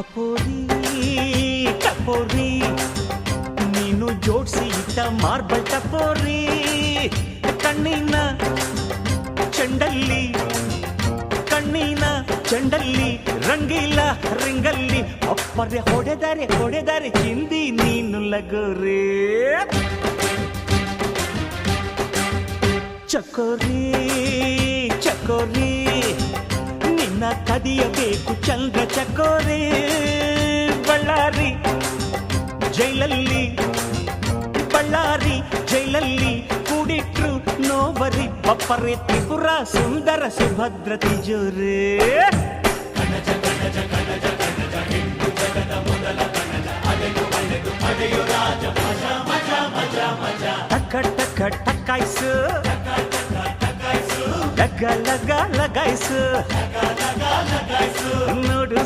ಟಪೋರಿ ಟಪೋರಿ ನೀನು ಜೋಡಿಸಿ ಇಟ್ಟ ಮಾರ್ಬಲ್ ಟಪೋರಿ ಕಣ್ಣಿನ ಚೆಂಡಲ್ಲಿ ರಂಗಿಲ್ಲ ರಿಂಗಲ್ಲಿ ಅಪ್ಪರೆ ಹೊಡೆದರೆ ಚಿಂದಿ ನೀನು ಲಗೋರಿ ಚಕೋರಿ ಚಕೋರಿ ನಿನ್ನ ಕದಿಯಬೇಕು ಚಂದ್ರ ಚಕೋರಿ ಬಳ್ಳಾರಿ ಜೈಲಲ್ಲಿ ಕೂಡಿಟ್ರು ನೋವರಿ ಬಪ್ಪರೆ ತ್ರಿಪುರ ಸುಂದರ ಸುಭದ್ರ ತಿಜೋರಿ ಟಕ ಟಕ ಟಕಾಯ್ಸು ಲಗ ಲಗ ಲಗಾಯ್ಸು ನೋಡು